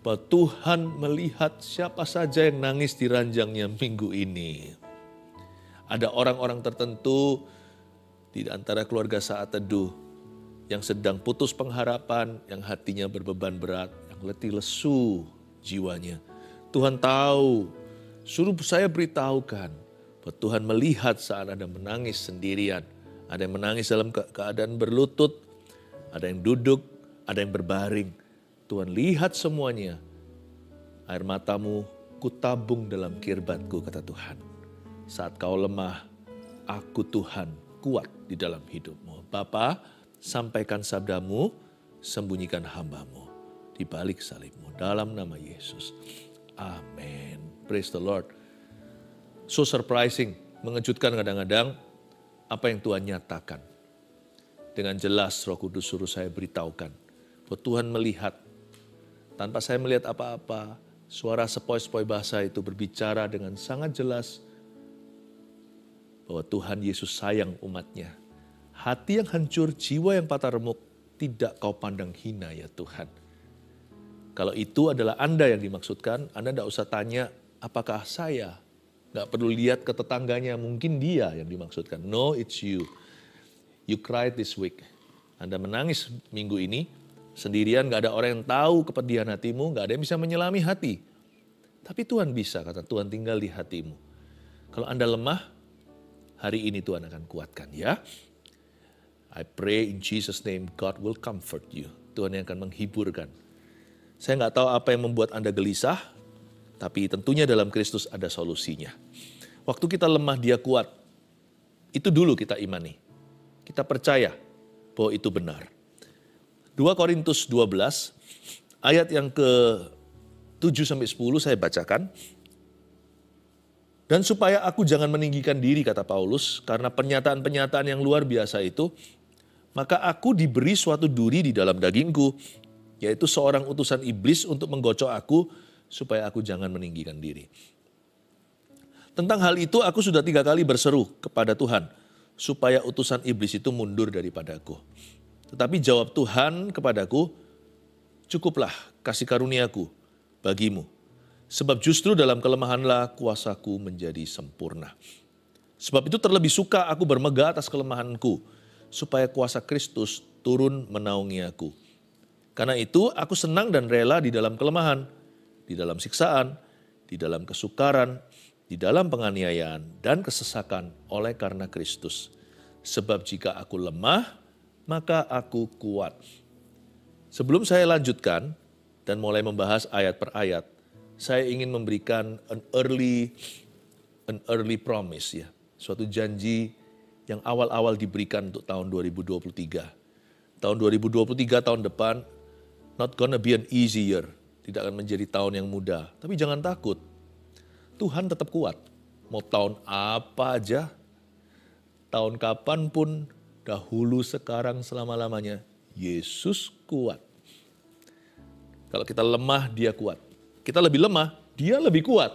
bahwa Tuhan melihat siapa saja yang nangis di ranjangnya minggu ini. Ada orang-orang tertentu di antara keluarga Saat Teduh yang sedang putus pengharapan, yang hatinya berbeban berat, yang letih lesu jiwanya. Tuhan tahu, suruh saya beritahukan bahwa Tuhan melihat saat Anda menangis sendirian. Ada yang menangis dalam keadaan berlutut, ada yang duduk, ada yang berbaring. Tuhan lihat semuanya. Air matamu kutabung dalam kirbatku, kata Tuhan. Saat kau lemah, aku Tuhan kuat di dalam hidupmu. Bapa, sampaikan sabdamu, sembunyikan hambamu di balik salibmu. Dalam nama Yesus. Amin. Praise the Lord. So surprising, mengejutkan kadang-kadang apa yang Tuhan nyatakan. Dengan jelas Roh Kudus suruh saya beritahukan bahwa Tuhan melihat. Tanpa saya melihat apa-apa, suara sepoi-sepoi bahasa itu berbicara dengan sangat jelas bahwa Tuhan Yesus sayang umatnya. Hati yang hancur, jiwa yang patah remuk, tidak kau pandang hina ya Tuhan. Kalau itu adalah Anda yang dimaksudkan, Anda tidak usah tanya apakah saya. Nggak perlu lihat ke tetangganya, mungkin dia yang dimaksudkan. No, it's you. You cried this week. Anda menangis minggu ini, sendirian, nggak ada orang yang tahu kepedihan hatimu, nggak ada yang bisa menyelami hati. Tapi Tuhan bisa, kata Tuhan tinggal di hatimu. Kalau Anda lemah, hari ini Tuhan akan kuatkan ya. I pray in Jesus' name, God will comfort you. Tuhan yang akan menghiburkan. Saya nggak tahu apa yang membuat Anda gelisah, tapi tentunya dalam Kristus ada solusinya. Waktu kita lemah, dia kuat. Itu dulu kita imani. Kita percaya bahwa itu benar. 2 Korintus 12, ayat yang ke-7-10 saya bacakan. Dan supaya aku jangan meninggikan diri, kata Paulus, karena pernyataan-pernyataan yang luar biasa itu, maka aku diberi suatu duri di dalam dagingku, yaitu seorang utusan iblis untuk menggocok aku, supaya aku jangan meninggikan diri. Tentang hal itu aku sudah 3 kali berseru kepada Tuhan, supaya utusan iblis itu mundur daripadaku. Tetapi jawab Tuhan kepadaku, cukuplah kasih karuniaku bagimu. Sebab justru dalam kelemahanlah kuasaku menjadi sempurna. Sebab itu terlebih suka aku bermegah atas kelemahanku, supaya kuasa Kristus turun menaungi aku. Karena itu aku senang dan rela di dalam kelemahan, di dalam siksaan, di dalam kesukaran, di dalam penganiayaan dan kesesakan oleh karena Kristus. Sebab jika aku lemah, maka aku kuat. Sebelum saya lanjutkan dan mulai membahas ayat per ayat, saya ingin memberikan an early promise ya, suatu janji yang awal-awal diberikan untuk tahun 2023. Tahun 2023 tahun depan not gonna be an easy year, tidak akan menjadi tahun yang mudah. Tapi jangan takut, Tuhan tetap kuat. Mau tahun apa aja, tahun kapanpun, dahulu, sekarang, selama-lamanya, Yesus kuat. Kalau kita lemah, dia kuat. Kita lebih lemah, dia lebih kuat.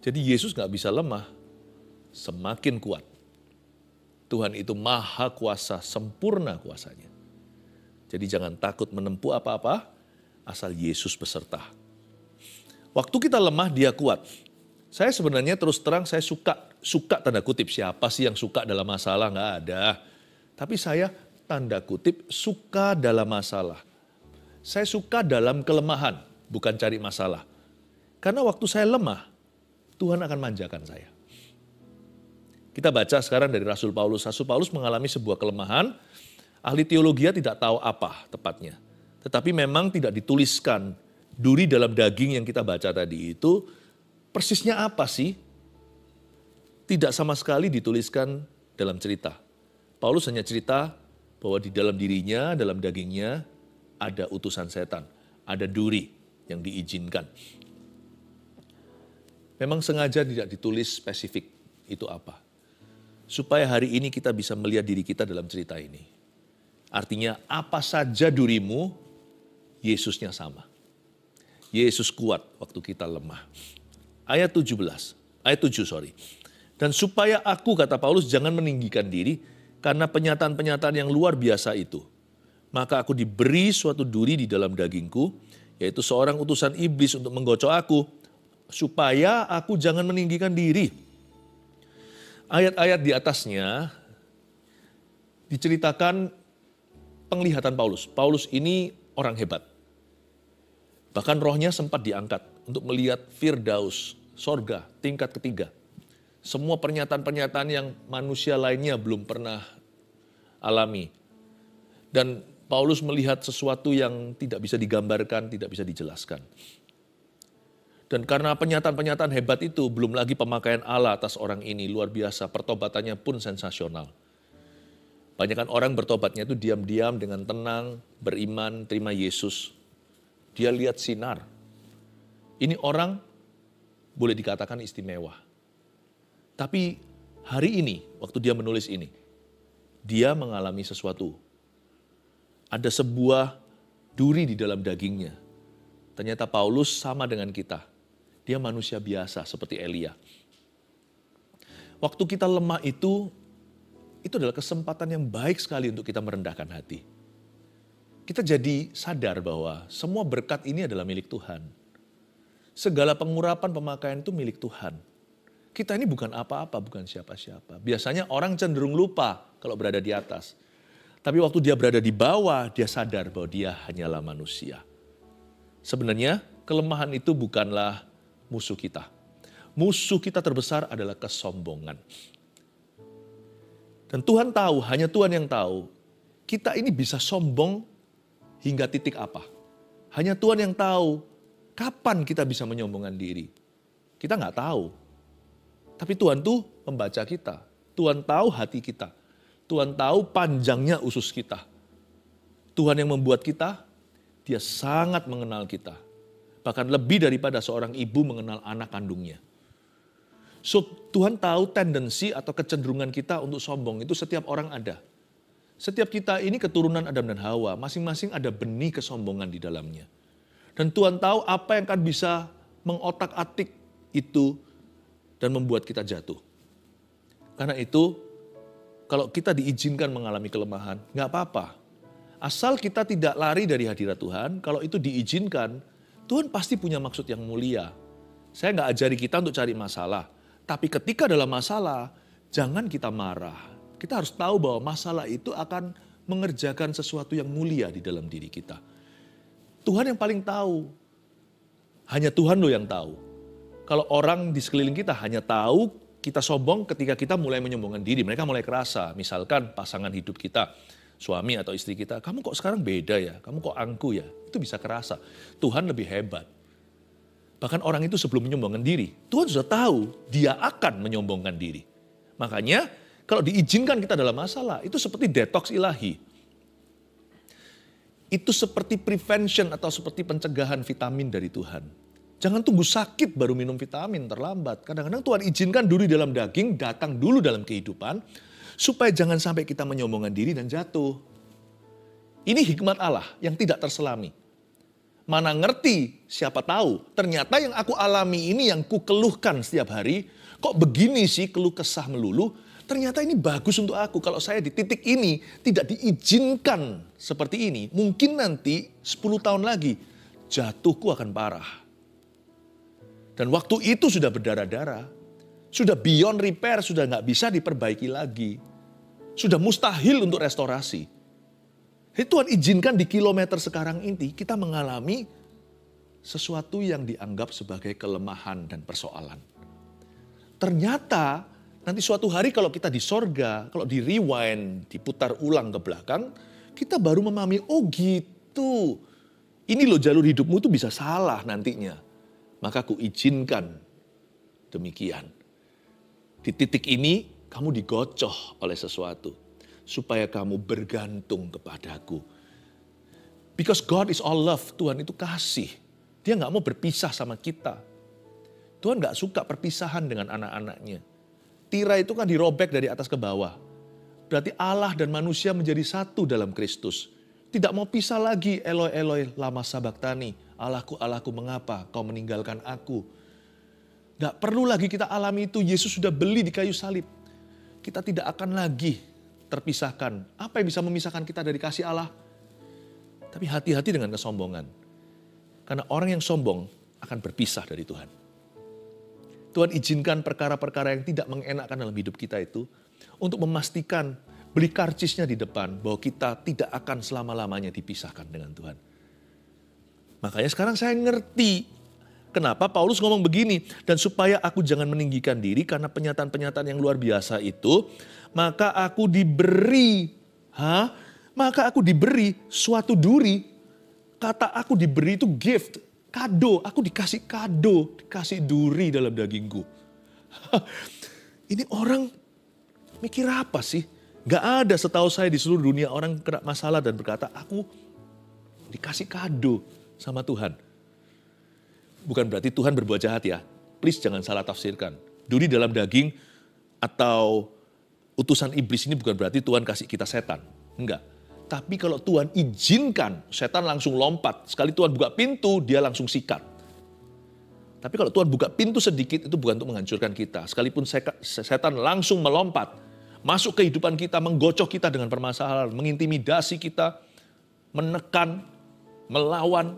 Jadi Yesus gak bisa lemah, semakin kuat. Tuhan itu maha kuasa, sempurna kuasanya. Jadi jangan takut menempuh apa-apa, asal Yesus beserta. Waktu kita lemah, dia kuat. Saya sebenarnya terus terang saya suka tanda kutip, siapa sih yang suka dalam masalah, gak ada. Tapi saya tanda kutip suka dalam masalah. Saya suka dalam kelemahan, bukan cari masalah. Karena waktu saya lemah, Tuhan akan manjakan saya. Kita baca sekarang dari Rasul Paulus. Rasul Paulus mengalami sebuah kelemahan, ahli teologi tidak tahu apa tepatnya. Tetapi memang tidak dituliskan duri dalam daging yang kita baca tadi itu persisnya apa sih? Tidak sama sekali dituliskan dalam cerita. Paulus hanya cerita bahwa di dalam dirinya, dalam dagingnya ada utusan setan, ada duri yang diizinkan. Memang sengaja tidak ditulis spesifik itu apa. Supaya hari ini kita bisa melihat diri kita dalam cerita ini. Artinya apa saja durimu, Yesusnya sama. Yesus kuat waktu kita lemah. Ayat 7. Dan supaya aku, kata Paulus, jangan meninggikan diri karena pernyataan-pernyataan yang luar biasa itu. Maka aku diberi suatu duri di dalam dagingku, yaitu seorang utusan iblis untuk menggocok aku, supaya aku jangan meninggikan diri. Ayat-ayat di atasnya diceritakan penglihatan Paulus. Paulus ini orang hebat. Bahkan rohnya sempat diangkat untuk melihat Firdaus, sorga, tingkat ketiga. Semua pernyataan-pernyataan yang manusia lainnya belum pernah alami. Dan Paulus melihat sesuatu yang tidak bisa digambarkan, tidak bisa dijelaskan. Dan karena pernyataan-pernyataan hebat itu, belum lagi pemakaian Allah atas orang ini, luar biasa, pertobatannya pun sensasional. Banyakan orang bertobatnya itu diam-diam dengan tenang, beriman, terima Yesus. Dia lihat sinar. Ini orang boleh dikatakan istimewa. Tapi hari ini, waktu dia menulis ini, dia mengalami sesuatu. Ada sebuah duri di dalam dagingnya. Ternyata Paulus sama dengan kita. Dia manusia biasa seperti Elia. Waktu kita lemah itu adalah kesempatan yang baik sekali untuk kita merendahkan hati. Kita jadi sadar bahwa semua berkat ini adalah milik Tuhan. Segala pengurapan pemakaian itu milik Tuhan. Kita ini bukan apa-apa, bukan siapa-siapa. Biasanya orang cenderung lupa kalau berada di atas. Tapi waktu dia berada di bawah, dia sadar bahwa dia hanyalah manusia. Sebenarnya kelemahan itu bukanlah musuh kita. Musuh kita terbesar adalah kesombongan. Dan Tuhan tahu, hanya Tuhan yang tahu, kita ini bisa sombong hingga titik apa. Hanya Tuhan yang tahu kapan kita bisa menyombongkan diri. Kita nggak tahu. Tapi Tuhan tuh membaca kita. Tuhan tahu hati kita. Tuhan tahu panjangnya usus kita. Tuhan yang membuat kita, Dia sangat mengenal kita. Bahkan lebih daripada seorang ibu mengenal anak kandungnya. So, Tuhan tahu tendensi atau kecenderungan kita untuk sombong itu setiap orang ada. Setiap kita ini keturunan Adam dan Hawa, masing-masing ada benih kesombongan di dalamnya. Dan Tuhan tahu apa yang akan bisa mengotak-atik itu dan membuat kita jatuh. Karena itu, kalau kita diizinkan mengalami kelemahan, nggak apa-apa. Asal kita tidak lari dari hadirat Tuhan, kalau itu diizinkan, Tuhan pasti punya maksud yang mulia. Saya nggak ajari kita untuk cari masalah. Tapi ketika dalam masalah, jangan kita marah. Kita harus tahu bahwa masalah itu akan mengerjakan sesuatu yang mulia di dalam diri kita. Tuhan yang paling tahu. Hanya Tuhan loh yang tahu. Kalau orang di sekeliling kita hanya tahu kita sombong ketika kita mulai menyombongkan diri. Mereka mulai kerasa. Misalkan pasangan hidup kita, suami atau istri kita. Kamu kok sekarang beda ya? Kamu kok angku ya? Itu bisa kerasa. Tuhan lebih hebat. Bahkan orang itu sebelum menyombongkan diri, Tuhan sudah tahu dia akan menyombongkan diri. Makanya kalau diizinkan kita dalam masalah, itu seperti detox ilahi. Itu seperti prevention atau seperti pencegahan vitamin dari Tuhan. Jangan tunggu sakit baru minum vitamin, terlambat. Kadang-kadang Tuhan izinkan duri dalam daging datang dulu dalam kehidupan, supaya jangan sampai kita menyombongkan diri dan jatuh. Ini hikmat Allah yang tidak terselami. Mana ngerti, siapa tahu. Ternyata yang aku alami ini yang ku keluhkan setiap hari, kok begini sih keluh kesah melulu. Ternyata ini bagus untuk aku. Kalau saya di titik ini tidak diizinkan seperti ini, mungkin nanti 10 tahun lagi jatuhku akan parah. Dan waktu itu sudah berdarah-darah, sudah beyond repair, sudah nggak bisa diperbaiki lagi. Sudah mustahil untuk restorasi. Jadi Tuhan izinkan di kilometer sekarang ini kita mengalami sesuatu yang dianggap sebagai kelemahan dan persoalan. Ternyata nanti suatu hari kalau kita di sorga, kalau di rewind, diputar ulang ke belakang, kita baru memahami, oh gitu. Ini loh jalur hidupmu itu bisa salah nantinya. Maka aku izinkan demikian. Di titik ini kamu digocoh oleh sesuatu. Supaya kamu bergantung kepadaku. Because God is all love. Tuhan itu kasih. Dia gak mau berpisah sama kita. Tuhan gak suka perpisahan dengan anak-anaknya. Tirai itu kan dirobek dari atas ke bawah. Berarti Allah dan manusia menjadi satu dalam Kristus. Tidak mau pisah lagi. Eloi, Eloi, lama sabachthani. Allahku, Allahku, mengapa kau meninggalkan aku? Gak perlu lagi kita alami itu. Yesus sudah beli di kayu salib. Kita tidak akan lagi terpisahkan. Apa yang bisa memisahkan kita dari kasih Allah? Tapi hati-hati dengan kesombongan. Karena orang yang sombong akan berpisah dari Tuhan. Tuhan izinkan perkara-perkara yang tidak mengenakkan dalam hidup kita itu untuk memastikan beli karcisnya di depan bahwa kita tidak akan selama-lamanya dipisahkan dengan Tuhan. Makanya sekarang saya ngerti kenapa Paulus ngomong begini. Dan supaya aku jangan meninggikan diri karena penyataan-penyataan yang luar biasa itu, maka aku diberi suatu duri. Kata aku diberi itu gift, kado. Aku dikasih kado, dikasih duri dalam dagingku. Ini orang mikir apa sih? Gak ada setahu saya di seluruh dunia orang kena masalah dan berkata, aku dikasih kado sama Tuhan. Bukan berarti Tuhan berbuat jahat ya. Please jangan salah tafsirkan. Duri dalam daging atau utusan iblis ini bukan berarti Tuhan kasih kita setan. Enggak. Tapi kalau Tuhan izinkan, setan langsung lompat. Sekali Tuhan buka pintu, dia langsung sikat. Tapi kalau Tuhan buka pintu sedikit, itu bukan untuk menghancurkan kita. Sekalipun setan langsung melompat, masuk kehidupan kita, menggocok kita dengan permasalahan, mengintimidasi kita, menekan, melawan,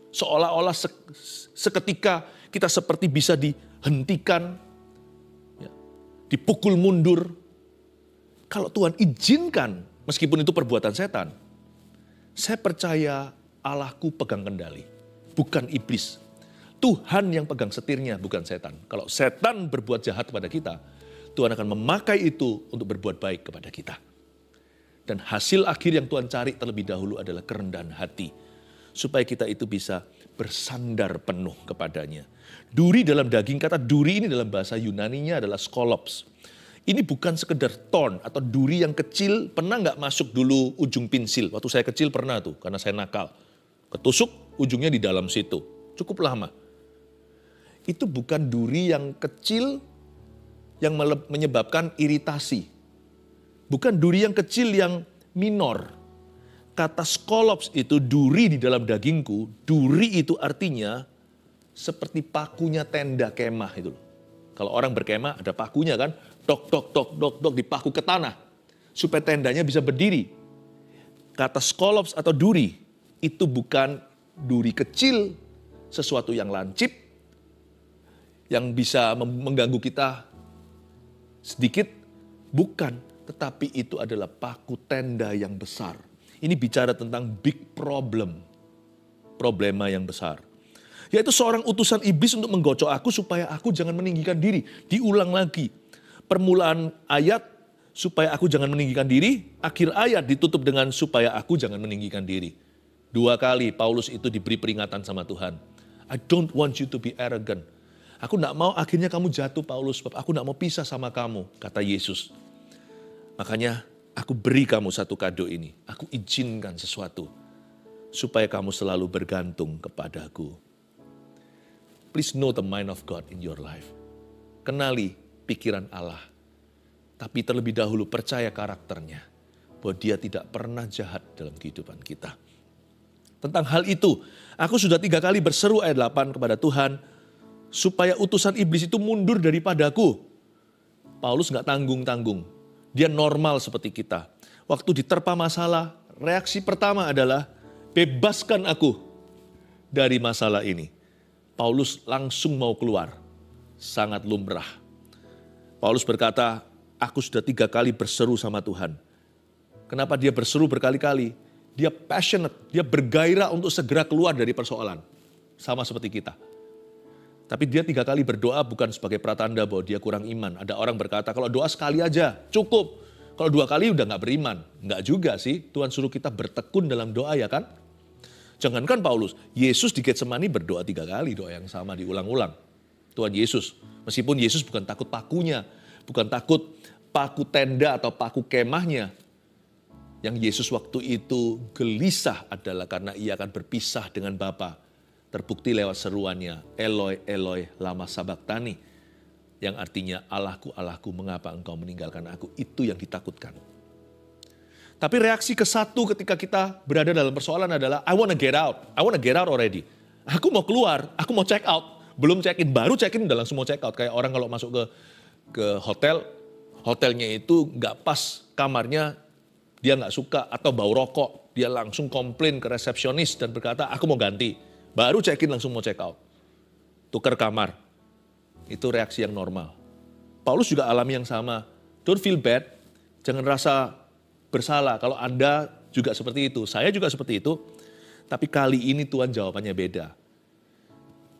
seolah-olah seketika kita seperti bisa dihentikan, dipukul mundur. Kalau Tuhan izinkan, meskipun itu perbuatan setan, saya percaya Allahku pegang kendali, bukan iblis. Tuhan yang pegang setirnya, bukan setan. Kalau setan berbuat jahat kepada kita, Tuhan akan memakai itu untuk berbuat baik kepada kita. Dan hasil akhir yang Tuhan cari terlebih dahulu adalah kerendahan hati. Supaya kita itu bisa bersandar penuh kepadanya. Duri dalam daging, kata duri ini dalam bahasa Yunaninya adalah skolops. Ini bukan sekedar thorn atau duri yang kecil. Pernah nggak masuk dulu ujung pensil? Waktu saya kecil pernah tuh, karena saya nakal. Ketusuk ujungnya di dalam situ. Cukup lama. Itu bukan duri yang kecil yang menyebabkan iritasi. Bukan duri yang kecil yang minor. Kata skolops itu duri di dalam dagingku. Duri itu artinya seperti pakunya tenda kemah itu. Kalau orang berkemah ada pakunya kan. Dok, dipaku ke tanah. Supaya tendanya bisa berdiri. Kata skolops atau duri, itu bukan duri kecil, sesuatu yang lancip, yang bisa mengganggu kita sedikit. Bukan, tetapi itu adalah paku tenda yang besar. Ini bicara tentang big problem. Problema yang besar. Yaitu seorang utusan iblis untuk menggocok aku supaya aku jangan meninggikan diri. Diulang lagi. Permulaan ayat supaya aku jangan meninggikan diri, akhir ayat ditutup dengan supaya aku jangan meninggikan diri. 2 kali Paulus itu diberi peringatan sama Tuhan. I don't want you to be arrogant. Aku tidak mau akhirnya kamu jatuh Paulus, sebab aku tidak mau pisah sama kamu, kata Yesus. Makanya aku beri kamu satu kado ini, aku izinkan sesuatu supaya kamu selalu bergantung kepadaku. Please know the mind of God in your life. Kenali pikiran Allah. Tapi terlebih dahulu percaya karakternya. Bahwa dia tidak pernah jahat dalam kehidupan kita. Tentang hal itu, aku sudah 3 kali berseru ayat 8 kepada Tuhan. Supaya utusan iblis itu mundur daripadaku. Paulus gak tanggung-tanggung. Dia normal seperti kita. Waktu diterpa masalah, reaksi pertama adalah bebaskan aku dari masalah ini. Paulus langsung mau keluar. Sangat lumrah. Paulus berkata, aku sudah 3 kali berseru sama Tuhan. Kenapa dia berseru berkali-kali? Dia passionate, dia bergairah untuk segera keluar dari persoalan. Sama seperti kita. Tapi dia 3 kali berdoa bukan sebagai pratanda bahwa dia kurang iman. Ada orang berkata, kalau doa sekali aja, cukup. Kalau 2 kali udah gak beriman. Enggak juga sih, Tuhan suruh kita bertekun dalam doa ya kan? Jangankan Paulus, Yesus di Getsemani berdoa 3 kali, doa yang sama diulang-ulang. Tuhan Yesus, meskipun Yesus bukan takut pakunya, bukan takut paku tenda atau paku kemahnya. Yang Yesus waktu itu gelisah adalah karena ia akan berpisah dengan Bapa. Terbukti lewat seruannya, Eloi, Eloi, lama sabachthani. Yang artinya, Allahku, Allahku, mengapa engkau meninggalkan aku? Itu yang ditakutkan. Tapi reaksi ke-1 ketika kita berada dalam persoalan adalah, I want to get out. I want to get out already. Aku mau keluar, aku mau check out. Belum check-in, baru check-in udah langsung mau check out. Kayak orang kalau masuk ke hotel, hotelnya itu gak pas kamarnya, dia gak suka atau bau rokok. Dia langsung komplain ke resepsionis dan berkata, aku mau ganti. Baru check-in langsung mau check out. Tukar kamar. Itu reaksi yang normal. Paulus juga alami yang sama. Don't feel bad. Jangan rasa bersalah kalau Anda juga seperti itu. Saya juga seperti itu. Tapi kali ini Tuhan jawabannya beda.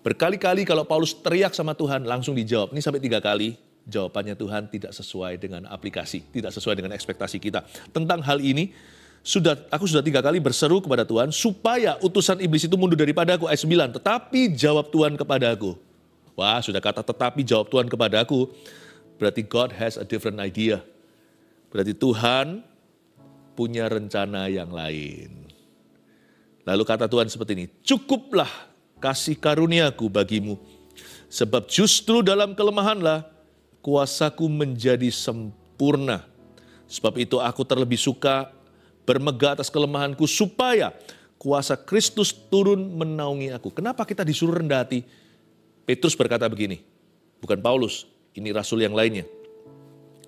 Berkali-kali kalau Paulus teriak sama Tuhan langsung dijawab. Ini sampai 3 kali. Jawabannya Tuhan tidak sesuai dengan aplikasi. Tidak sesuai dengan ekspektasi kita. Tentang hal ini, aku sudah 3 kali berseru kepada Tuhan supaya utusan iblis itu mundur daripadaku. Ayat 9, tetapi jawab Tuhan kepadaku. Wah, sudah kata tetapi jawab Tuhan kepadaku. Berarti God has a different idea. Berarti Tuhan punya rencana yang lain. Lalu kata Tuhan seperti ini, cukuplah kasih karuniaku bagimu. Sebab justru dalam kelemahanlah kuasaku menjadi sempurna. Sebab itu aku terlebih suka bermegah atas kelemahanku supaya kuasa Kristus turun menaungi aku. Kenapa kita disuruh rendah hati? Petrus berkata begini, bukan Paulus, ini rasul yang lainnya.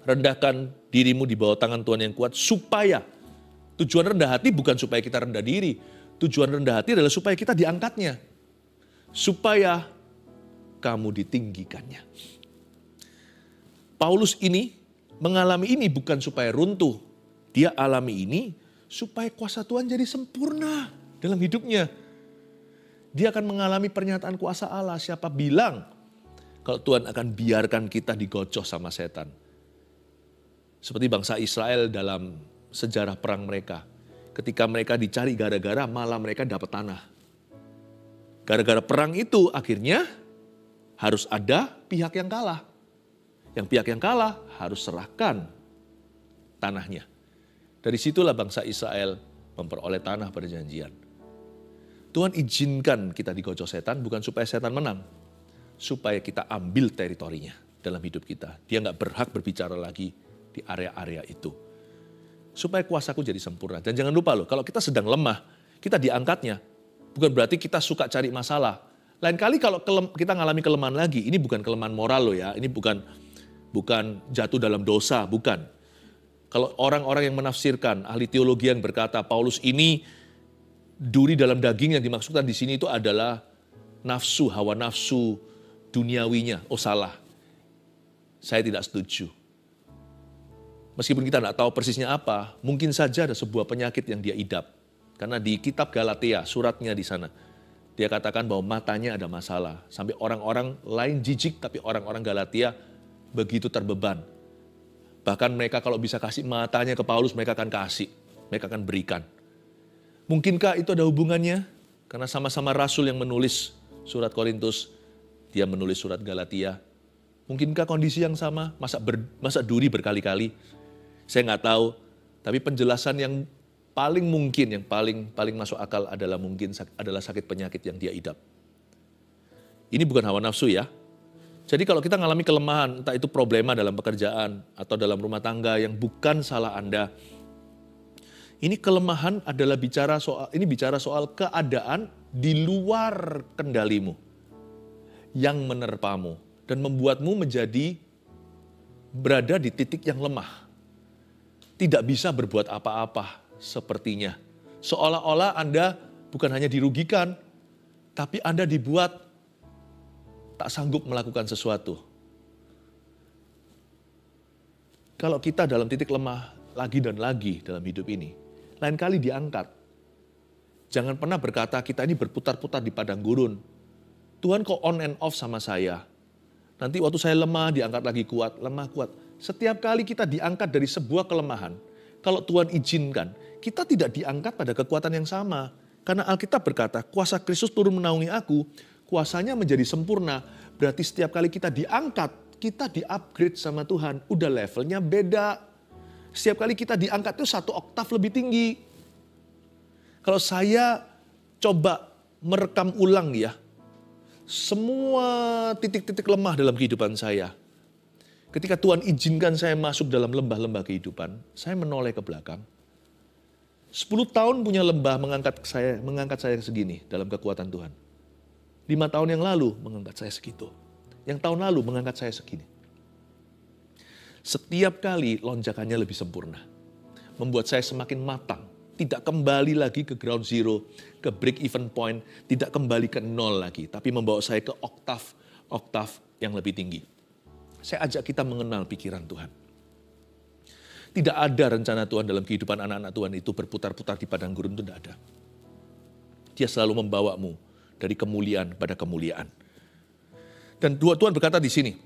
Rendahkan dirimu di bawah tangan Tuhan yang kuat supaya, tujuan rendah hati bukan supaya kita rendah diri. Tujuan rendah hati adalah supaya kita diangkatnya. Supaya kamu ditinggikannya. Paulus ini mengalami ini bukan supaya runtuh. Dia alami ini supaya kuasa Tuhan jadi sempurna dalam hidupnya. Dia akan mengalami pernyataan kuasa Allah. Siapa bilang kalau Tuhan akan biarkan kita digocoh sama setan. Seperti bangsa Israel dalam sejarah perang mereka. Ketika mereka dicari gara-gara malah mereka dapat tanah. Gara-gara perang itu akhirnya harus ada pihak yang kalah. Yang pihak yang kalah harus serahkan tanahnya. Dari situlah bangsa Israel memperoleh tanah perjanjian. Tuhan izinkan kita digocok setan bukan supaya setan menang. Supaya kita ambil teritorinya dalam hidup kita. Dia nggak berhak berbicara lagi di area-area itu. Supaya kuasaku jadi sempurna. Dan jangan lupa loh, kalau kita sedang lemah, kita diangkatnya. Bukan berarti kita suka cari masalah. Lain kali kalau kita ngalami kelemahan lagi, ini bukan kelemahan moral loh ya. Ini bukan jatuh dalam dosa, bukan. Kalau orang-orang yang menafsirkan, ahli teologi yang berkata Paulus ini duri dalam daging yang dimaksudkan di sini itu adalah nafsu, hawa nafsu duniawinya. Oh salah, saya tidak setuju. Meskipun kita tidak tahu persisnya apa, mungkin saja ada sebuah penyakit yang dia idap. Karena di kitab Galatia, suratnya di sana, dia katakan bahwa matanya ada masalah. Sampai orang-orang lain jijik, tapi orang-orang Galatia begitu terbeban. Bahkan mereka kalau bisa kasih matanya ke Paulus, mereka akan kasih. Mereka akan berikan. Mungkinkah itu ada hubungannya? Karena sama-sama rasul yang menulis surat Korintus, dia menulis surat Galatia. Mungkinkah kondisi yang sama? Masa duri berkali-kali? Saya nggak tahu. Tapi penjelasan yang paling mungkin, yang paling masuk akal adalah adalah sakit penyakit yang dia idap. Ini bukan hawa nafsu ya. Jadi kalau kita mengalami kelemahan, entah itu problema dalam pekerjaan atau dalam rumah tangga yang bukan salah Anda. Ini kelemahan adalah bicara soal keadaan di luar kendalimu yang menerpamu dan membuatmu menjadi berada di titik yang lemah. Tidak bisa berbuat apa-apa sepertinya. Seolah-olah Anda bukan hanya dirugikan, tapi Anda dibuat tak sanggup melakukan sesuatu. Kalau kita dalam titik lemah lagi dan lagi dalam hidup ini, lain kali diangkat. Jangan pernah berkata kita ini berputar-putar di padang gurun. Tuhan kok on and off sama saya. Nanti waktu saya lemah diangkat lagi kuat, lemah kuat. Setiap kali kita diangkat dari sebuah kelemahan, kalau Tuhan izinkan, kita tidak diangkat pada kekuatan yang sama. Karena Alkitab berkata, kuasa Kristus turun menaungi aku, kuasanya menjadi sempurna. Berarti setiap kali kita diangkat, kita di-upgrade sama Tuhan. Udah levelnya beda. Setiap kali kita diangkat itu 1 oktav lebih tinggi. Kalau saya coba merekam ulang ya, semua titik-titik lemah dalam kehidupan saya. Ketika Tuhan izinkan saya masuk dalam lembah-lembah kehidupan, saya menoleh ke belakang. 10 tahun punya lembah mengangkat saya segini dalam kekuatan Tuhan. 5 tahun yang lalu mengangkat saya segitu. Yang tahun lalu mengangkat saya segini. Setiap kali lonjakannya lebih sempurna. Membuat saya semakin matang tidak kembali lagi ke ground zero, ke break even point, tidak kembali ke nol lagi, tapi membawa saya ke oktav yang lebih tinggi. Saya ajak kita mengenal pikiran Tuhan. Tidak ada rencana Tuhan dalam kehidupan anak-anak Tuhan itu berputar-putar di padang gurun, itu tidak ada. Dia selalu membawamu dari kemuliaan pada kemuliaan. Dan Tuhan berkata di sini,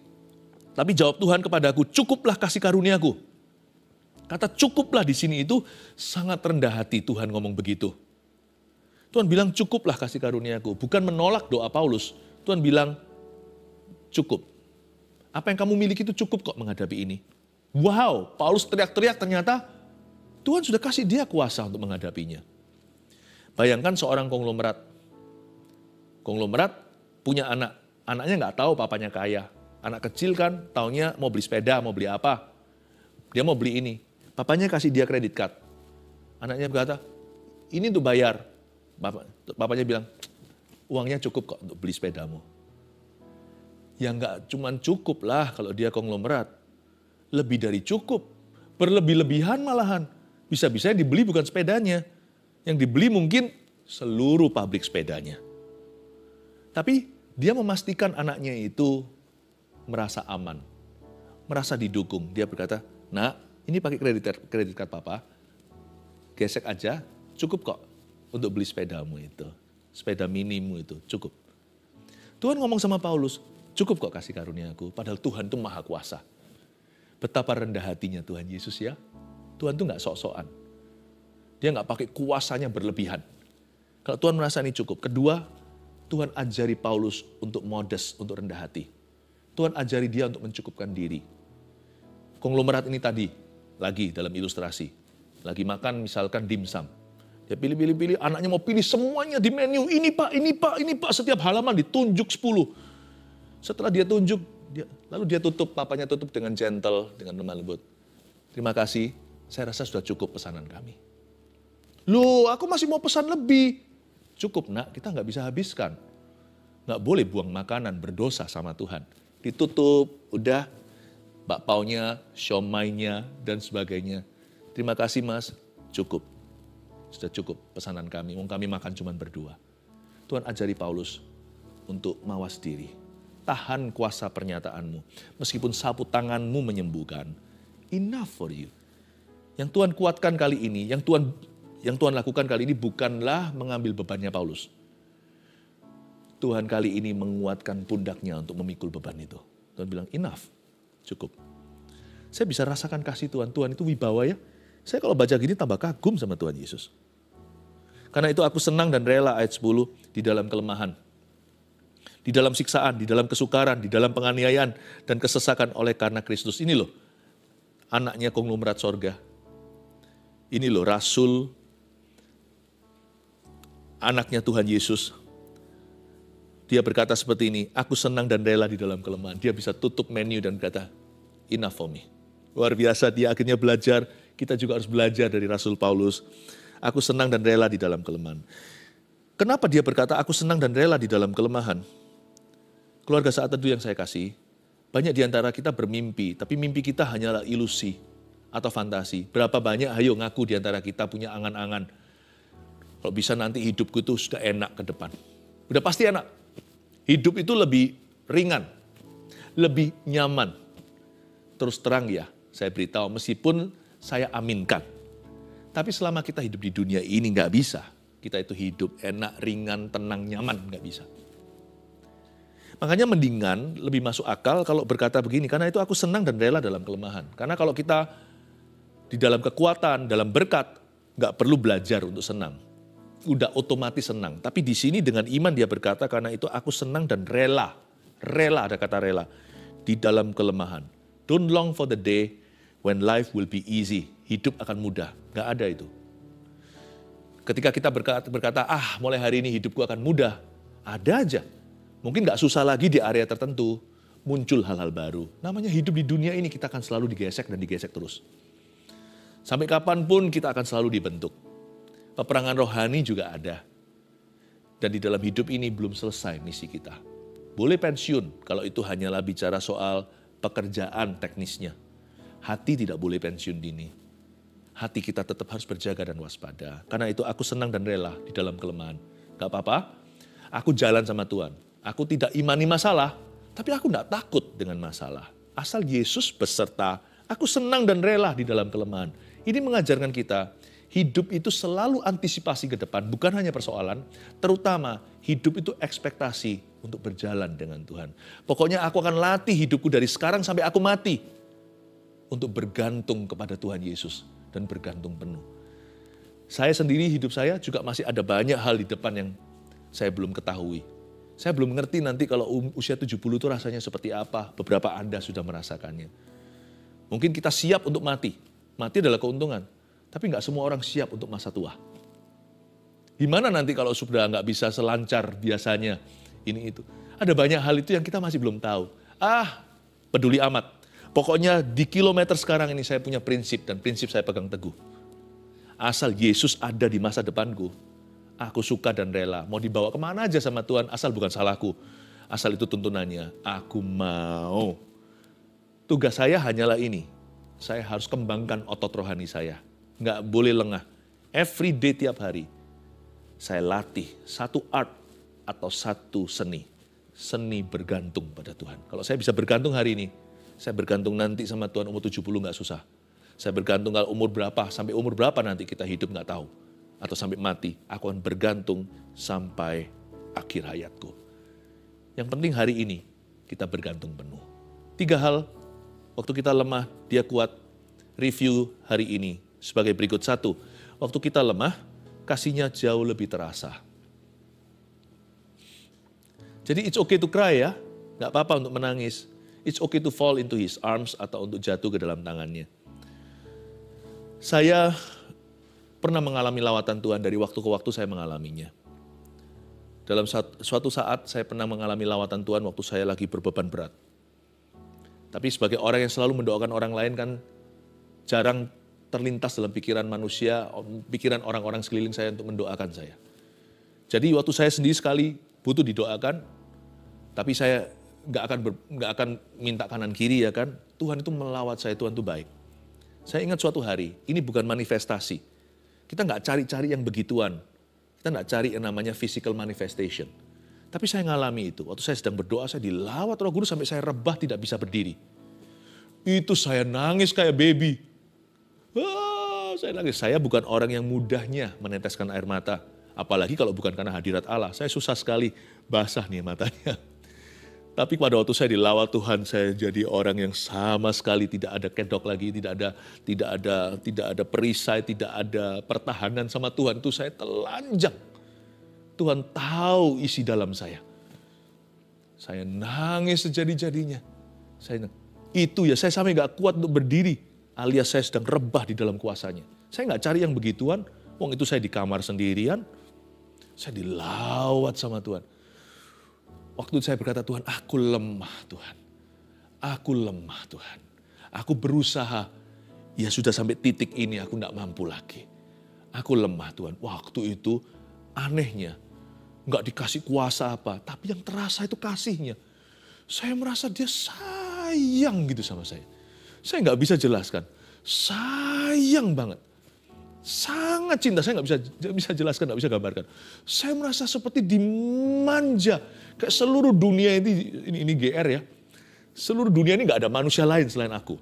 tapi jawab Tuhan kepadaku, cukuplah kasih karuniaku. Kata cukuplah di sini itu sangat rendah hati Tuhan ngomong begitu. Tuhan bilang cukuplah kasih karuniaku. Bukan menolak doa Paulus. Tuhan bilang cukup. Apa yang kamu miliki itu cukup kok menghadapi ini. Wow, Paulus teriak-teriak ternyata Tuhan sudah kasih dia kuasa untuk menghadapinya. Bayangkan seorang konglomerat. Konglomerat punya anak. Anaknya nggak tahu papanya kaya. Anak kecil kan taunya mau beli sepeda, mau beli apa. Dia mau beli ini. Papanya kasih dia kredit card. Anaknya berkata, ini untuk bayar. Bapaknya bilang, uangnya cukup kok untuk beli sepedamu. Ya enggak cuman cukup lah kalau dia konglomerat. Lebih dari cukup. Berlebih-lebihan malahan. Bisa-bisa dibeli bukan sepedanya. Yang dibeli mungkin seluruh pabrik sepedanya. Tapi dia memastikan anaknya itu merasa aman. Merasa didukung. Dia berkata, nak, ini pakai kredit card papa, gesek aja, cukup kok untuk beli sepedamu itu. Sepeda minimu itu, cukup. Tuhan ngomong sama Paulus, cukup kok kasih karuniaku, padahal Tuhan itu maha kuasa. Betapa rendah hatinya Tuhan Yesus ya. Tuhan itu gak sok-sokan. Dia gak pakai kuasanya berlebihan. Kalau Tuhan merasa ini cukup. Kedua, Tuhan ajari Paulus untuk modest, untuk rendah hati. Tuhan ajari dia untuk mencukupkan diri. Konglomerat ini tadi, lagi dalam ilustrasi. Lagi makan misalkan dimsum. Dia pilih, anaknya mau pilih semuanya di menu. Ini pak, setiap halaman ditunjuk 10. Setelah dia tunjuk, lalu dia tutup, papanya tutup dengan gentle, dengan lemah lembut. Terima kasih, saya rasa sudah cukup pesanan kami. Loh, aku masih mau pesan lebih. Cukup nak, kita nggak bisa habiskan. Nggak boleh buang makanan, berdosa sama Tuhan. Ditutup, udah. Bakpaunya, siomainya, dan sebagainya. Terima kasih mas, cukup. Sudah cukup pesanan kami, kami makan cuma berdua. Tuhan ajari Paulus untuk mawas diri. Tahan kuasa pernyataanmu. Meskipun sapu tanganmu menyembuhkan, enough for you. Yang Tuhan kuatkan kali ini, yang Tuhan lakukan kali ini bukanlah mengambil bebannya Paulus. Tuhan kali ini menguatkan pundaknya untuk memikul beban itu. Tuhan bilang enough. Cukup. Saya bisa rasakan kasih Tuhan. Tuhan itu wibawa ya. Saya kalau baca gini tambah kagum sama Tuhan Yesus. Karena itu aku senang dan rela ayat 10 di dalam kelemahan. Di dalam siksaan, di dalam kesukaran, di dalam penganiayaan dan kesesakan oleh karena Kristus. Ini loh anaknya konglomerat sorga. Ini loh rasul anaknya Tuhan Yesus. Dia berkata seperti ini, aku senang dan rela di dalam kelemahan. Dia bisa tutup menu dan berkata, enough for me. Luar biasa, dia akhirnya belajar. Kita juga harus belajar dari Rasul Paulus. Aku senang dan rela di dalam kelemahan. Kenapa dia berkata, aku senang dan rela di dalam kelemahan? Keluarga Saat Teduh yang saya kasih, banyak di antara kita bermimpi, tapi mimpi kita hanyalah ilusi atau fantasi. Berapa banyak, ayo ngaku di antara kita punya angan-angan. Kalau bisa nanti hidupku itu sudah enak ke depan. Udah pasti enak. Hidup itu lebih ringan, lebih nyaman. Terus terang ya, saya beritahu meskipun saya aminkan. Tapi selama kita hidup di dunia ini nggak bisa. Kita itu hidup enak, ringan, tenang, nyaman, nggak bisa. Makanya mendingan lebih masuk akal kalau berkata begini, karena itu aku senang dan rela dalam kelemahan. Karena kalau kita di dalam kekuatan, dalam berkat, nggak perlu belajar untuk senang. Udah otomatis senang. Tapi di sini dengan iman dia berkata, karena itu aku senang dan rela. Rela, ada kata rela. Di dalam kelemahan. Don't long for the day when life will be easy. Hidup akan mudah. Gak ada itu. Ketika kita berkata, mulai hari ini hidupku akan mudah. Ada aja. Mungkin gak susah lagi di area tertentu. Muncul hal-hal baru. Namanya hidup di dunia ini kita akan selalu digesek dan digesek terus. Sampai kapanpun kita akan selalu dibentuk. Peperangan rohani juga ada. Dan di dalam hidup ini belum selesai misi kita. Boleh pensiun kalau itu hanyalah bicara soal pekerjaan teknisnya. Hati tidak boleh pensiun dini. hati kita tetap harus berjaga dan waspada. Karena itu aku senang dan rela di dalam kelemahan. Gak apa-apa, aku jalan sama Tuhan. Aku tidak imani masalah, tapi aku tidak takut dengan masalah. Asal Yesus beserta, aku senang dan rela di dalam kelemahan. Ini mengajarkan kita, hidup itu selalu antisipasi ke depan, bukan hanya persoalan, terutama hidup itu ekspektasi untuk berjalan dengan Tuhan. Pokoknya aku akan latih hidupku dari sekarang sampai aku mati untuk bergantung kepada Tuhan Yesus dan bergantung penuh. Saya sendiri, hidup saya juga masih ada banyak hal di depan yang saya belum ketahui. Saya belum mengerti nanti kalau usia 70 itu rasanya seperti apa. Beberapa Anda sudah merasakannya. Mungkin kita siap untuk mati. Mati adalah keuntungan. Tapi nggak semua orang siap untuk masa tua. Gimana nanti kalau sudah nggak bisa selancar biasanya ini itu. Ada banyak hal itu yang kita masih belum tahu. Peduli amat. Pokoknya di kilometer sekarang ini saya punya prinsip dan prinsip saya pegang teguh. Asal Yesus ada di masa depanku, aku suka dan rela. Mau dibawa kemana aja sama Tuhan, asal bukan salahku. Asal itu tuntunannya, aku mau. Tugas saya hanyalah ini, saya harus kembangkan otot rohani saya. Nggak boleh lengah. Every day tiap hari, saya latih satu art atau satu seni. Seni bergantung pada Tuhan. Kalau saya bisa bergantung hari ini, saya bergantung nanti sama Tuhan umur 70 nggak susah. Saya bergantung kalau umur berapa, sampai umur berapa nanti kita hidup nggak tahu. Atau sampai mati, aku akan bergantung sampai akhir hayatku. Yang penting hari ini kita bergantung penuh. 3 hal, waktu kita lemah, dia kuat. Review hari ini sebagai berikut. 1, waktu kita lemah, kasihnya jauh lebih terasa. Jadi it's okay to cry ya, nggak apa-apa untuk menangis. It's okay to fall into his arms atau untuk jatuh ke dalam tangannya. Saya pernah mengalami lawatan Tuhan, dari waktu ke waktu saya mengalaminya. Dalam suatu saat saya pernah mengalami lawatan Tuhan waktu saya lagi berbeban berat. Tapi sebagai orang yang selalu mendoakan orang lain kan jarang terlintas dalam pikiran manusia, pikiran orang-orang sekeliling saya untuk mendoakan saya. Jadi waktu saya sendiri sekali butuh didoakan, tapi saya nggak akan minta kanan kiri ya kan. Tuhan itu melawat saya, Tuhan itu baik. Saya ingat suatu hari, ini bukan manifestasi. Kita nggak cari-cari yang begituan. Kita nggak cari yang namanya physical manifestation. Tapi saya ngalami itu. Waktu saya sedang berdoa, saya dilawat Roh Kudus sampai saya rebah tidak bisa berdiri. Itu saya nangis kayak baby. Saya nangis. Saya bukan orang yang mudahnya meneteskan air mata. Apalagi kalau bukan karena hadirat Allah. Saya susah sekali basah nih matanya. Tapi pada waktu saya dilawat Tuhan, saya jadi orang yang sama sekali tidak ada kedok lagi, tidak ada perisai, tidak ada pertahanan sama Tuhan. Itu saya telanjang. Tuhan tahu isi dalam saya. Saya nangis sejadi-jadinya. Saya sampai gak kuat untuk berdiri, alias saya sedang rebah di dalam kuasanya. Saya gak cari yang begituan, itu saya di kamar sendirian, saya dilawat sama Tuhan. Waktu saya berkata, Tuhan, aku lemah Tuhan. Aku lemah Tuhan. Aku berusaha, ya sudah sampai titik ini aku gak mampu lagi. Aku lemah Tuhan. Waktu itu anehnya, gak dikasih kuasa apa, tapi yang terasa itu kasihnya. Saya merasa dia sayang gitu sama saya. Saya gak bisa jelaskan. Sayang banget. Sangat cinta, saya nggak bisa jelaskan, nggak bisa gambarkan. Saya merasa seperti dimanja, kayak seluruh dunia ini GR ya. Seluruh dunia ini nggak ada manusia lain selain aku.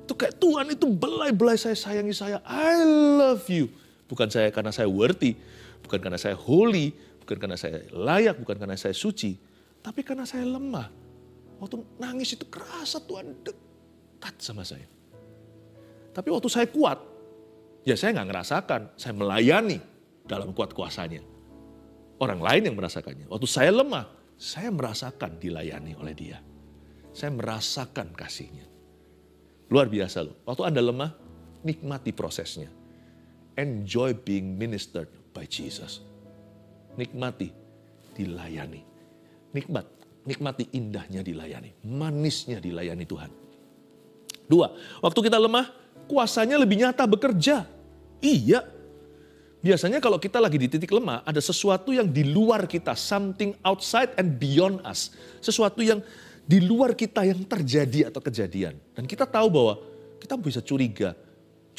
Itu kayak Tuhan itu belai-belai saya, sayangi saya, I love you. Bukan saya karena saya worthy, bukan karena saya holy, bukan karena saya layak, bukan karena saya suci, tapi karena saya lemah. Waktu nangis itu kerasa Tuhan dekat sama saya. Tapi waktu saya kuat, ya saya nggak ngerasakan, saya melayani dalam kuat kuasanya. Orang lain yang merasakannya. Waktu saya lemah, saya merasakan dilayani oleh dia. Saya merasakan kasihnya. Luar biasa loh. Waktu Anda lemah, nikmati prosesnya. Enjoy being ministered by Jesus. Nikmati dilayani. Nikmati indahnya dilayani. Manisnya dilayani Tuhan. 2, waktu kita lemah, kuasanya lebih nyata bekerja. Iya. Biasanya kalau kita lagi di titik lemah, ada sesuatu yang di luar kita. Something outside and beyond us. Sesuatu yang di luar kita yang terjadi atau kejadian. Dan kita tahu bahwa kita bisa curiga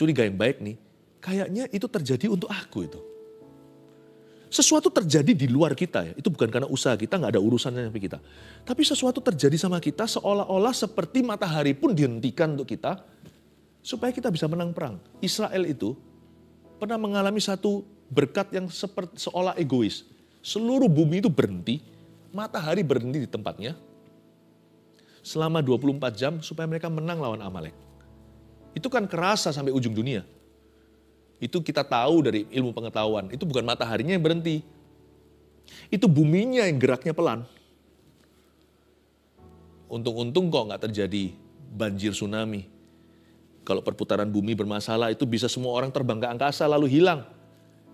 curiga yang baik nih, kayaknya itu terjadi untuk aku itu. Sesuatu terjadi di luar kita ya, itu bukan karena usaha kita, nggak ada urusannya sama kita. Tapi sesuatu terjadi sama kita seolah-olah seperti matahari pun dihentikan untuk kita, supaya kita bisa menang perang. Israel itu pernah mengalami satu berkat yang seolah egois. Seluruh bumi itu berhenti, matahari berhenti di tempatnya, selama 24 jam supaya mereka menang lawan Amalek. Itu kan kerasa sampai ujung dunia. Itu kita tahu dari ilmu pengetahuan, itu bukan mataharinya yang berhenti. Itu buminya yang geraknya pelan. Untung-untung kok nggak terjadi banjir tsunami. Kalau perputaran bumi bermasalah itu bisa semua orang terbang ke angkasa lalu hilang.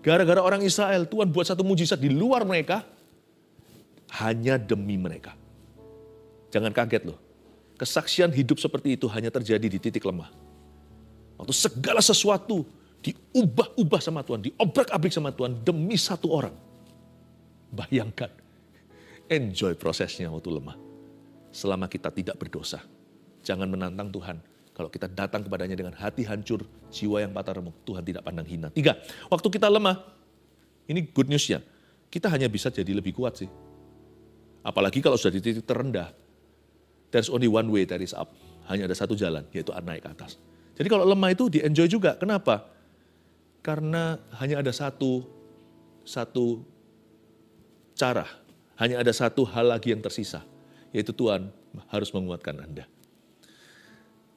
Gara-gara orang Israel, Tuhan buat satu mujizat di luar mereka, hanya demi mereka. Jangan kaget loh, kesaksian hidup seperti itu hanya terjadi di titik lemah. Waktu segala sesuatu diubah-ubah sama Tuhan, diobrak-abrik sama Tuhan demi satu orang. Bayangkan, enjoy prosesnya waktu lemah. Selama kita tidak berdosa, jangan menantang Tuhan. Kalau kita datang kepadanya dengan hati hancur, jiwa yang patah remuk, Tuhan tidak pandang hina. 3, waktu kita lemah, ini good news-nya, kita hanya bisa jadi lebih kuat sih. Apalagi kalau sudah di titik terendah, there's only one way that is up. Hanya ada satu jalan, yaitu naik ke atas. Jadi kalau lemah itu di-enjoy juga. Kenapa? Karena hanya ada satu cara, hanya ada satu hal lagi yang tersisa, yaitu Tuhan harus menguatkan Anda.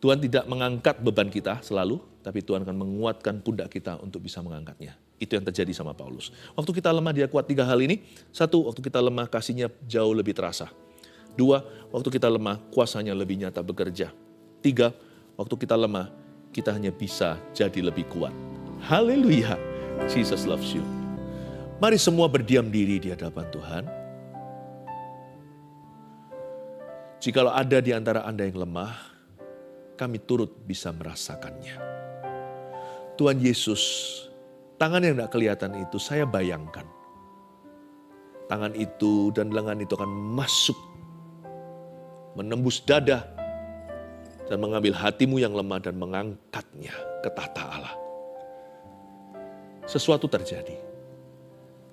Tuhan tidak mengangkat beban kita selalu, tapi Tuhan akan menguatkan pundak kita untuk bisa mengangkatnya. Itu yang terjadi sama Paulus. Waktu kita lemah dia kuat 3 hal ini. 1, waktu kita lemah kasihnya jauh lebih terasa. 2, waktu kita lemah kuasanya lebih nyata bekerja. 3, waktu kita lemah kita hanya bisa jadi lebih kuat. Haleluya, Jesus loves you. Mari semua berdiam diri di hadapan Tuhan. Jikalau ada di antara Anda yang lemah, kami turut bisa merasakannya. Tuhan Yesus, tangan yang tidak kelihatan itu saya bayangkan. Tangan itu dan lengan itu akan masuk, menembus dada, dan mengambil hatimu yang lemah dan mengangkatnya ke tahta Allah. Sesuatu terjadi.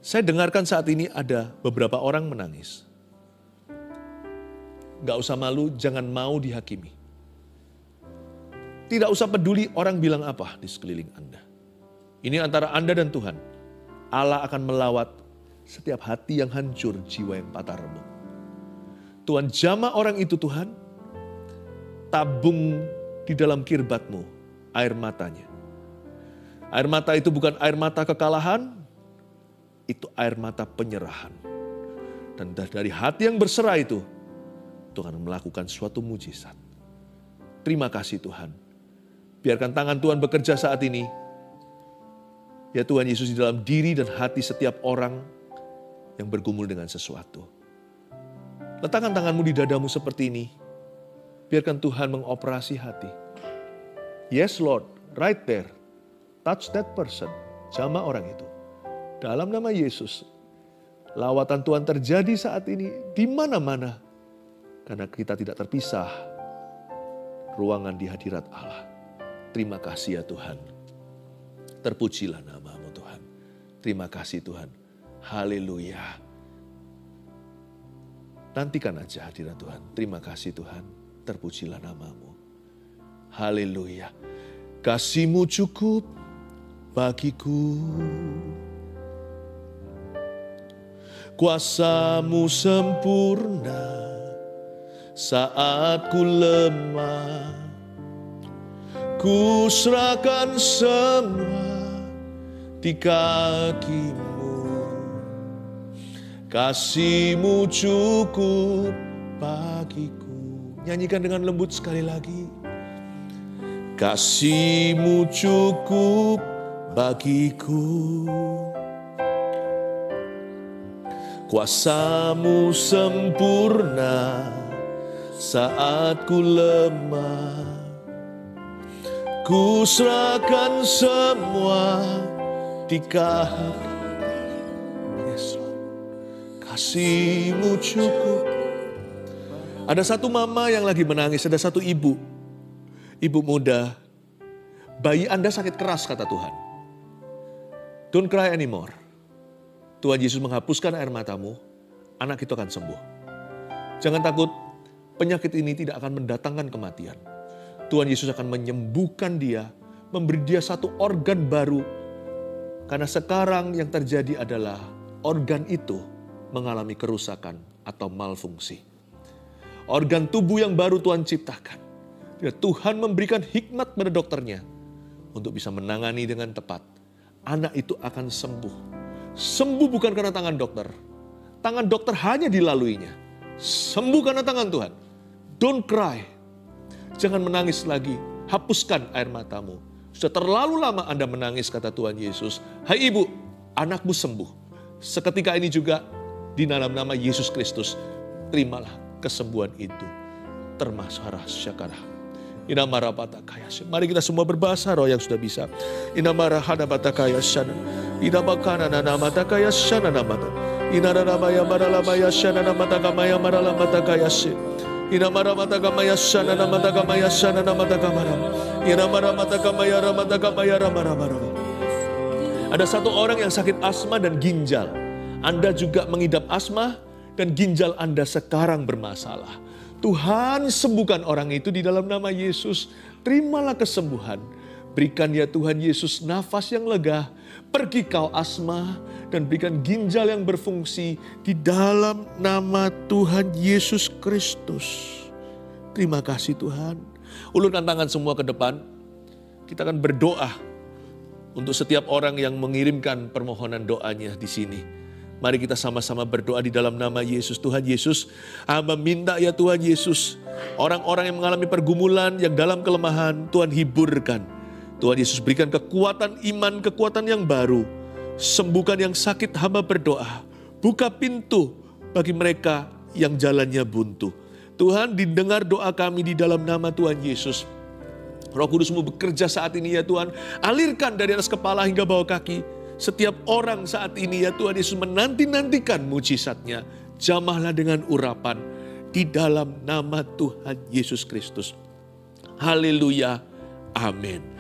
Saya dengarkan saat ini ada beberapa orang menangis. Gak usah malu, jangan mau dihakimi. Tidak usah peduli orang bilang apa di sekeliling Anda. Ini antara Anda dan Tuhan. Allah akan melawat setiap hati yang hancur, jiwa yang patah remuk. Tuhan jamah orang itu Tuhan, tabung di dalam kirbatmu air matanya. Air mata itu bukan air mata kekalahan, itu air mata penyerahan. Dan dari hati yang berserah itu, Tuhan melakukan suatu mujizat. Terima kasih Tuhan. Biarkan tangan Tuhan bekerja saat ini. Ya Tuhan Yesus di dalam diri dan hati setiap orang yang bergumul dengan sesuatu. Letakkan tanganmu di dadamu seperti ini. Biarkan Tuhan mengoperasi hati. Yes Lord, right there. Touch that person. Jamah orang itu. Dalam nama Yesus. Lawatan Tuhan terjadi saat ini di mana-mana. Karena kita tidak terpisah. Ruangan di hadirat Allah. Terima kasih ya Tuhan. Terpujilah nama-Mu Tuhan. Terima kasih Tuhan. Haleluya. Nantikan aja hadirat Tuhan. Terima kasih Tuhan. Terpujilah nama-Mu. Haleluya. Kasih-Mu cukup bagiku. Kuasa-Mu sempurna saat ku lemah. Ku serahkan semua di kaki-Mu. Kasih-Mu cukup bagiku. Nyanyikan dengan lembut sekali lagi. Kasih-Mu cukup bagiku. Kuasa-Mu sempurna saat ku lemah. Ku serahkan semua di kaki. Yes, Lord. Kasih-Mu cukup. Ada satu mama yang lagi menangis, ada satu ibu muda bayi Anda sakit keras, kata Tuhan. Don't cry anymore. Tuhan Yesus menghapuskan air matamu, anak itu akan sembuh. Jangan takut, penyakit ini tidak akan mendatangkan kematian. Tuhan Yesus akan menyembuhkan dia, memberi dia satu organ baru. Karena sekarang yang terjadi adalah organ itu mengalami kerusakan atau malfungsi. Organ tubuh yang baru Tuhan ciptakan. Tuhan memberikan hikmat pada dokternya untuk bisa menangani dengan tepat. Anak itu akan sembuh. Sembuh bukan karena tangan dokter. Tangan dokter hanya dilaluinya. Sembuh karena tangan Tuhan. Don't cry. Jangan menangis lagi. Hapuskan air matamu. Sudah terlalu lama Anda menangis, kata Tuhan Yesus. Hai ibu, anakmu sembuh. Seketika ini juga di dalam nama Yesus Kristus, terimalah kesembuhan itu. Termasuk rahasia karah. Mari kita semua berbahasa roh yang sudah bisa. Inamara hadabata kaya shana. Inabakana namata kaya shana namata. Inaramaya maralabaya shana namata kamaya maralamata kaya shi. Inamara mata kamaya shana namata kamaya shana namata kamara. Inamara mata kamaya ramata kamaya ramara. Ada satu orang yang sakit asma dan ginjal. Anda juga mengidap asma dan ginjal Anda sekarang bermasalah. Tuhan sembuhkan orang itu di dalam nama Yesus. Terimalah kesembuhan. Berikan ya Tuhan Yesus nafas yang lega. Pergi kau asma dan berikan ginjal yang berfungsi di dalam nama Tuhan Yesus Kristus. Terima kasih Tuhan. Ulurkan tangan semua ke depan. Kita akan berdoa untuk setiap orang yang mengirimkan permohonan doanya di sini. Mari kita sama-sama berdoa di dalam nama Yesus. Tuhan Yesus, hamba minta ya Tuhan Yesus, orang-orang yang mengalami pergumulan, yang dalam kelemahan, Tuhan hiburkan. Tuhan Yesus berikan kekuatan iman, kekuatan yang baru. Sembuhkan yang sakit, hamba berdoa. Buka pintu bagi mereka yang jalannya buntu. Tuhan, didengar doa kami di dalam nama Tuhan Yesus. Roh Kudus-Mu bekerja saat ini ya Tuhan. Alirkan dari atas kepala hingga bawah kaki. Setiap orang saat ini ya Tuhan Yesus menanti-nantikan mujizatnya. Jamahlah dengan urapan di dalam nama Tuhan Yesus Kristus. Haleluya. Amin.